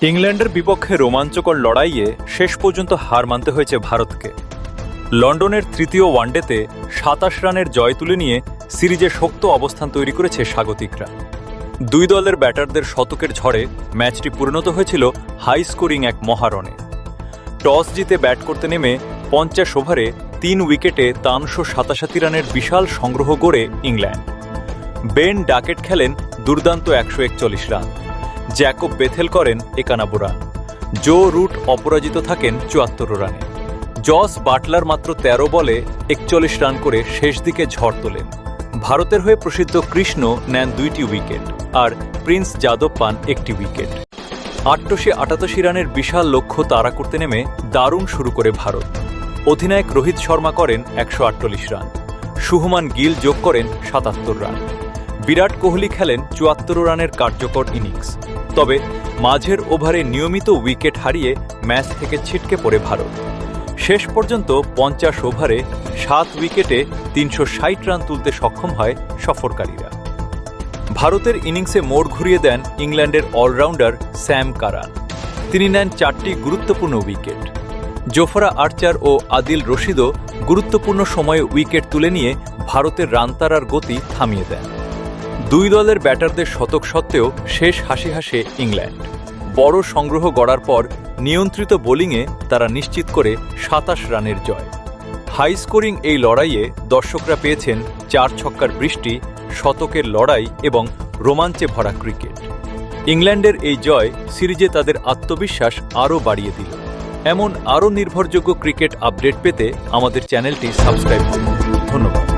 ইংল্যান্ডের বিপক্ষে রোমাঞ্চকর লড়াইয়ে শেষ পর্যন্ত হার মানতে হয়েছে ভারতকে। লন্ডনের তৃতীয় ওয়ানডেতে ২৭ রানের জয় তুলে নিয়ে সিরিজে শক্ত অবস্থান তৈরি করেছে স্বাগতিকরা। দুই দলের ব্যাটারদের শতকের ঝড়ে ম্যাচটি পরিণত হয়েছিল হাই স্কোরিং এক মহারণে। টস জিতে ব্যাট করতে নেমে ৫০ ওভারে ৩ উইকেটে ৩৬৭ রানের বিশাল সংগ্রহ গড়ে ইংল্যান্ড। বেন ডাকেট খেলেন দুর্দান্ত ১৪১ রান, জ্যাকব বেথেল করেন ৯১ রান, জো রুট অপরাজিত থাকেন ৭৪ রানে। জস বাটলার মাত্র ১৩ বলে ৪১ রান করে শেষ দিকে ঝড় তোলেন। ভারতের হয়ে প্রসিদ্ধ কৃষ্ণ নেন ২টি উইকেট, আর প্রিন্স যাদব পান ১টি উইকেট। ৮৮৮ রানের বিশাল লক্ষ্য তাড়া করতে নেমে দারুণ শুরু করে ভারত। অধিনায়ক রোহিত শর্মা করেন ১৪৮ রান, শুভমান গিল যোগ করেন ৭৭ রান, বিরাট কোহলি খেলেন ৭৪ রানের কার্যকর ইনিংস। তবে মাঝের ওভারে নিয়মিত উইকেট হারিয়ে ম্যাচ থেকে ছিটকে পড়ে ভারত। শেষ পর্যন্ত ৫০ ওভারে ৭ উইকেটে ৩৬০ রান তুলতে সক্ষম হয় সফরকারীরা। ভারতের ইনিংসে মোড় ঘুরিয়ে দেন ইংল্যান্ডের অলরাউন্ডার স্যাম কারান। তিনি নেন ৪টি গুরুত্বপূর্ণ উইকেট। জোফরা আর্চার ও আদিল রশিদও গুরুত্বপূর্ণ সময়ে উইকেট তুলে নিয়ে ভারতের রান তাড়ার গতি থামিয়ে দেন। দুই দলের ব্যাটারদের শতক সত্ত্বেও শেষ হাসি হাসে ইংল্যান্ড। বড় সংগ্রহ গড়ার পর নিয়ন্ত্রিত বোলিংয়ে তারা নিশ্চিত করে ২৭ রানের জয়। হাই স্কোরিং এই লড়াইয়ে দর্শকরা পেয়েছেন ৪ ছক্কার বৃষ্টি, শতকের লড়াই এবং রোমাঞ্চে ভরা ক্রিকেট। ইংল্যান্ডের এই জয় সিরিজে তাদের আত্মবিশ্বাস আরও বাড়িয়ে দিল। এমন আরও নির্ভরযোগ্য ক্রিকেট আপডেট পেতে আমাদের চ্যানেলটি সাবস্ক্রাইব করুন। ধন্যবাদ।